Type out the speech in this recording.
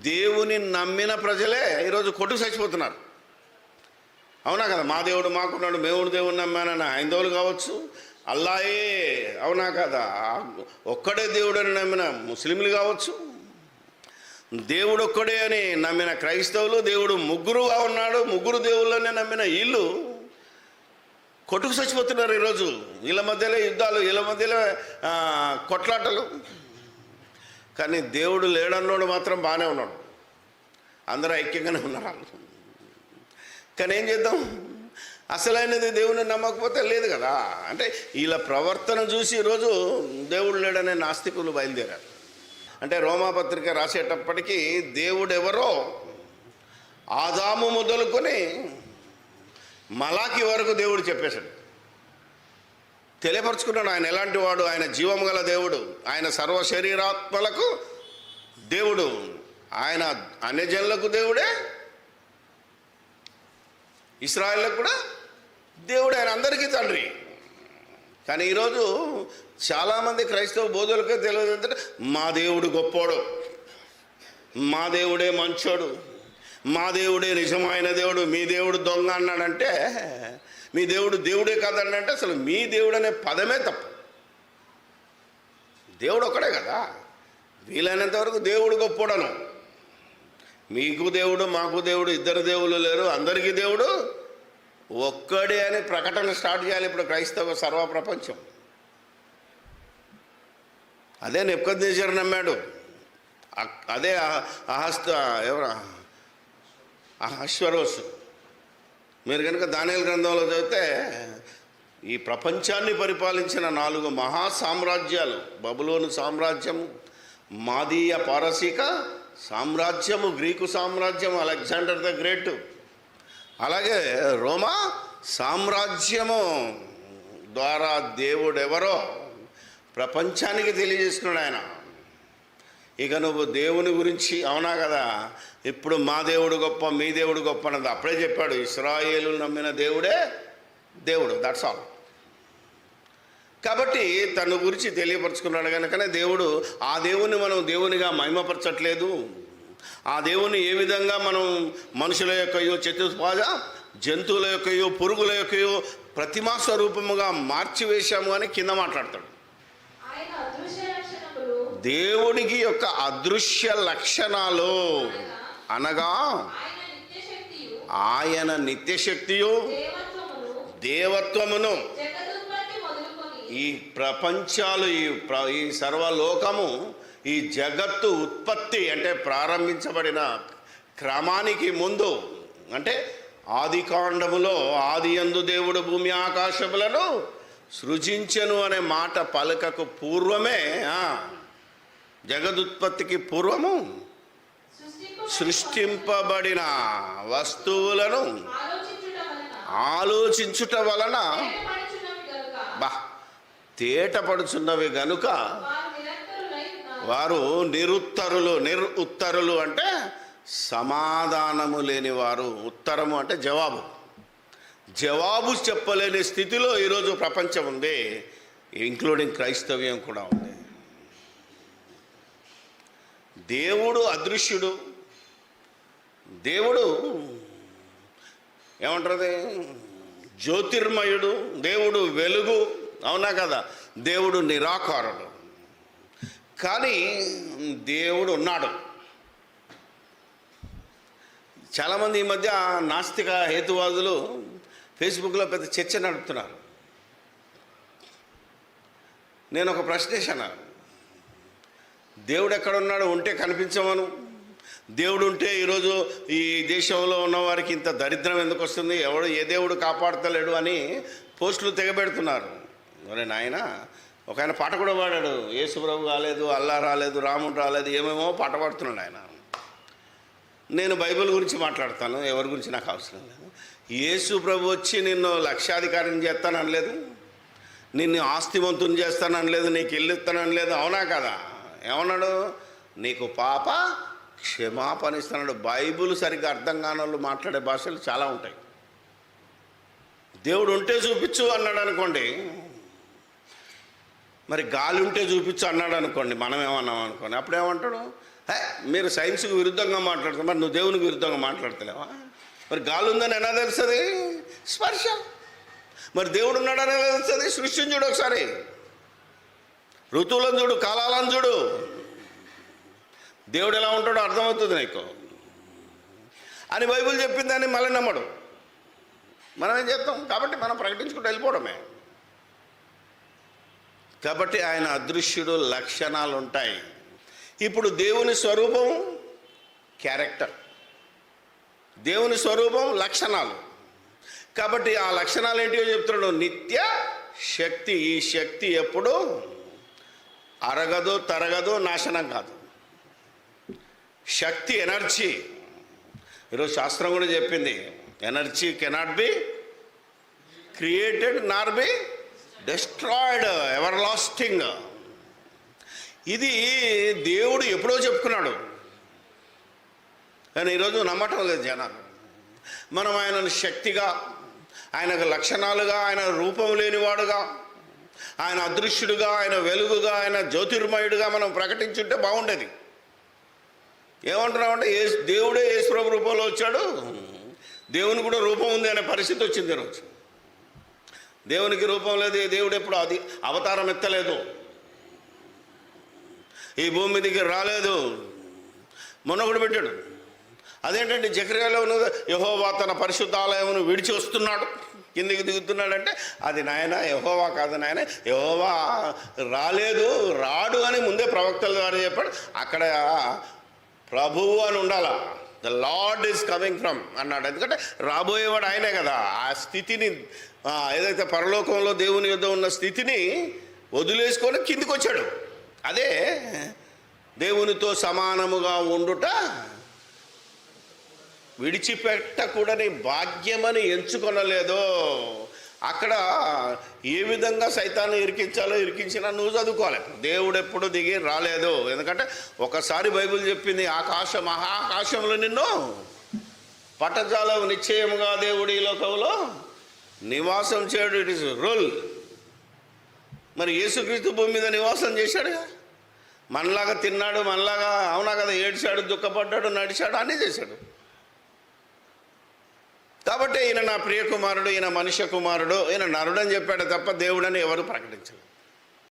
దేవుని నమ్మిన ప్రజలే ఈరోజు కొట్టుకు చచ్చిపోతున్నారు. అవునా కదా? మా దేవుడు మాకున్నాడు, మేము దేవుడిని నమ్మానని హైందవులు కావచ్చు, అల్లాయే అవునా కదా ఒక్కడే దేవుడని నమ్మిన ముస్లింలు కావచ్చు, దేవుడు ఒక్కడే అని నమ్మిన క్రైస్తవులు, దేవుడు ముగ్గురుగా ఉన్నాడు, ముగ్గురు దేవుళ్ళని నమ్మిన వీళ్ళు కొట్టుకు చచ్చిపోతున్నారు ఈరోజు. వీళ్ళ మధ్యలో యుద్ధాలు, వీళ్ళ మధ్యలో కొట్లాటలు. కానీ దేవుడు లేడన్నోడు మాత్రం బాగానే ఉన్నాడు, అందరూ ఐక్యంగానే ఉన్నారు. కానీ ఏం చేద్దాం, అసలైనది దేవుని నమ్మకపోతే లేదు కదా. అంటే వీళ్ళ ప్రవర్తన చూసి ఈరోజు దేవుడు లేడనే నాస్తికులు బయలుదేరారు. అంటే రోమాపత్రిక రాసేటప్పటికీ దేవుడెవరో ఆదాము మొదలుకొని మలాకి వరకు దేవుడు చెప్పేశాడు, తెలియపరుచుకున్నాడు. ఆయన ఎలాంటి వాడు, ఆయన జీవం గల దేవుడు, ఆయన సర్వ శరీరాత్మలకు దేవుడు, ఆయన అన్యజనులకు దేవుడే, ఇశ్రాయేలులకు కూడా దేవుడు, ఆయన అందరికీ తండ్రి. కానీ ఈరోజు చాలామంది క్రైస్తవ బోధులకే తెలియదు ఏంటంటే మా దేవుడు గొప్పోడు, మా దేవుడే మంచోడు, మా దేవుడే నిజమైన దేవుడు, మీ దేవుడు దొంగ అన్నాడంటే, మీ దేవుడు దేవుడే కాదన్నంటే అసలు మీ దేవుడు అనే పదమే తప్పు. దేవుడు ఒక్కడే కదా, వీలైనంత వరకు దేవుడు గొప్పోడను. మీకు దేవుడు మాకు దేవుడు ఇద్దరు దేవుళ్ళు లేరు, అందరికీ దేవుడు ఒక్కడే అని ప్రకటన స్టార్ట్ చేయాలి ఇప్పుడు క్రైస్తవ సర్వ ప్రపంచం. అదే నెబుకద్నెజరు నమ్మాడు, అదే అహష్వరోసు. మీరు కనుక దానియేలు గ్రంథంలో చదివితే ఈ ప్రపంచాన్ని పరిపాలించిన 4 మహా సామ్రాజ్యాలు, బబులోను సామ్రాజ్యము, మాదీయ పారసీక సామ్రాజ్యము, గ్రీకు సామ్రాజ్యము, అలెగ్జాండర్ ద గ్రేట్, అలాగే రోమా సామ్రాజ్యము ద్వారా దేవుడెవరో ప్రపంచానికి తెలియజేస్తున్నాడు ఆయన. ఇక నువ్వు దేవుని గురించి అవునా కదా, ఇప్పుడు మా దేవుడు గొప్ప, మీ దేవుడు గొప్ప అన్నది అప్పుడే చెప్పాడు. ఇశ్రాయేలు నమ్మిన దేవుడే దేవుడు, దట్స్ ఆల్. కాబట్టి తన గురించి తెలియపరుచుకున్నాడు కనుకనే దేవుడు, ఆ దేవుని మనం దేవునిగా మహిమపరచట్లేదు. ఆ దేవుని ఏ విధంగా మనం మనుషుల యొక్కయో, చతుష్పాద జంతువుల యొక్కయో, పురుగుల యొక్కయో ప్రతిమా స్వరూపముగా మార్చివేశాము అని కింద మాట్లాడతాడు. దేవునికి యొక్క అదృశ్య లక్షణాలు అనగా ఆయన నిత్యశక్తియు దేవత్వమును, ఈ ప్రపంచాలు, ఈ సర్వలోకము, ఈ జగత్తు ఉత్పత్తి అంటే ప్రారంభించబడిన క్రమానికి ముందు, అంటే ఆది కాండములో ఆది యందు దేవుడు భూమి ఆకాశములను సృజించెను అనే మాట పలకకు పూర్వమే, జగదుత్పత్తికి పూర్వము సృష్టింపబడిన వస్తువులను ఆలోచించుట వలన తేటపడుచున్నవి గనుక వారు నిరుత్తరులు అంటే సమాధానము లేని వారు. ఉత్తరము అంటే జవాబు చెప్పలేని స్థితిలో ఈరోజు ప్రపంచం ఉంది, ఇంక్లూడింగ్ క్రైస్తవ్యం కూడా ఉంది. దేవుడు అదృశ్యుడు, దేవుడు ఏమంటారు, జ్యోతిర్మయుడు, దేవుడు వెలుగు, అవునా కదా, దేవుడు నిరాకారుడు. కానీ దేవుడు ఉన్నాడు. చాలామంది ఈ మధ్య నాస్తిక హేతువాదులు ఫేస్బుక్లో పెద్ద చర్చ నడుపుతున్నారు. నేను ఒక ప్రశ్న వేశాను, దేవుడు ఎక్కడున్నాడు, ఉంటే కనిపించమను. దేవుడు ఉంటే ఈరోజు ఈ దేశంలో ఉన్నవారికి ఇంత దరిద్రం ఎందుకు వస్తుంది, ఏ దేవుడు కాపాడతలేడు అని పోస్టులు తెగబెడుతున్నారు. మరి నాయన, ఒక ఆయన పాట కూడా పాడాడు, యేసు ప్రభు రాలేదు, అల్లా రాలేదు, రాముడు రాలేదు, ఏమేమో పాట పాడుతున్నాడు ఆయన. నేను బైబిల్ గురించి మాట్లాడతాను, ఎవరి గురించి నాకు అవసరం లేదు. యేసు ప్రభు వచ్చి నిన్ను లక్షాధికారిని చేస్తాననలేదు, నిన్ను ఆస్తివంతుని చేస్తాననలేదు, నీకు ఇల్లు ఇస్తాననలేదు, అవునా కదా. ఏమన్నాడు, నీకు పాప క్షమాపణ ఇస్తున్నాడు. బైబిల్ సరిగ్గా అర్థం కాని వాళ్ళు మాట్లాడే భాషలు చాలా ఉంటాయి. దేవుడు ఉంటే చూపించు అన్నాడు అనుకోండి, మరి గాలి ఉంటే చూపించు అన్నాడు అనుకోండి, మనం ఏమన్నాం అనుకోండి, అప్పుడేమంటాడు, మీరు సైన్స్కి విరుద్ధంగా మాట్లాడుతారు, మరి నువ్వు దేవునికి విరుద్ధంగా మాట్లాడతలేవా? మరి గాలి ఉందని ఎలా తెలుస్తుంది? స్పర్శ. మరి దేవుడు ఉన్నాడని ఎలా తెలుస్తుంది? సృష్టిని చూడు ఒకసారి, ఋతువులను చూడు, కాలాలను చూడు, దేవుడు ఎలా ఉంటాడో అర్థమవుతుంది నీకు అని బైబిల్ చెప్పిందని మళ్ళీ నమ్మడు. మనం ఏం చేస్తాం? కాబట్టి మనం ప్రకటించుకుంటూ వెళ్ళిపోవడమే. కాబట్టి ఆయన అదృశ్యుడు, లక్షణాలు ఉంటాయి. ఇప్పుడు దేవుని స్వరూపం క్యారెక్టర్, దేవుని స్వరూపం లక్షణాలు. కాబట్టి ఆ లక్షణాలు ఏంటివో చెప్తున్నాడు. నిత్య శక్తి. ఈ శక్తి ఎప్పుడు అరగదు, తరగదు, నాశనం కాదు. శక్తి ఎనర్జీ. ఈరోజు శాస్త్రం కూడా చెప్పింది, energy cannot be created Nar B destroyed, ever lasting. ఇది దేవుడు ఎప్పుడో చెప్పుకున్నాడు, కానీ ఈరోజు నమ్మటం లేదు జనాలు. మనం ఆయనను శక్తిగా, ఆయనకు లక్షణాలుగా, ఆయన రూపం లేనివాడుగా, ఆయన అదృశ్యుడుగా, ఆయన వెలుగుగా, ఆయన జ్యోతిర్మయుడుగా మనం ప్రకటించుంటే బాగుండేది. ఏమంటున్నామంటే దేవుడే యేసుప్రభు రూపంలో వచ్చాడు, దేవుని కూడా రూపం ఉంది అనే పరిస్థితి వచ్చింది ఈరోజు. దేవునికి రూపం లేదు, దేవుడు ఎప్పుడు అది అవతారం ఎత్తలేదు, ఈ భూమి మీదకి రాలేదు. మొన్న కూడా పెట్టాడు. అదేంటంటే జకర్యాలో ఉన్నది, యెహోవా తన పరిశుద్ధాలయమును విడిచి వస్తున్నాడు, కిందికి దిగుతున్నాడంటే అది నాయన యెహోవా కాదు నాయన, యెహోవా రాలేదు, రాడు అని ముందే ప్రవక్తల ద్వారా చెప్పాడు. అక్కడ ప్రభువు అని ఉండాలా, the lord is coming from అన్నాడు. ఎందుకంటే రాబోయేవాడు ఆయనే కదా. ఆ స్థితిని, ఏదైతే పరలోకంలో దేవుని యొద్ద ఉన్న స్థితిని వదిలేసుకొని కిందికి వచ్చాడు. అదే దేవునితో సమానముగా ఉండుట విడిచిపెట్టకూడని భాగ్యమని ఎంచుకొనలేదో. అక్కడ ఏ విధంగా సైతాన్ని ఇరికించాలో ఇరికించినా నువ్వు చదువుకోవాలి. దేవుడు ఎప్పుడు దిగి రాలేదు. ఎందుకంటే ఒకసారి బైబిల్ చెప్పింది, మహాకాశంలో నిన్ను పట్టజాలవు, నిశ్చయముగా దేవుడు ఈ లోకంలో నివాసం చేయడు. It is rule. మరి యేసుక్రీస్తు భూమి మీద నివాసం చేశాడుగా, మనలాగా తిన్నాడు, మనలాగా అవునా కదా, ఏడ్చాడు, దుఃఖపడ్డాడు, నడిచాడు, అన్నీ చేశాడు. కాబట్టి ఈయన నా ప్రియ కుమారుడు, ఈయన మనుష్య కుమారుడు, ఈయన నరుడని చెప్పాడు తప్ప దేవుడని ఎవరు ప్రకటించలేదు.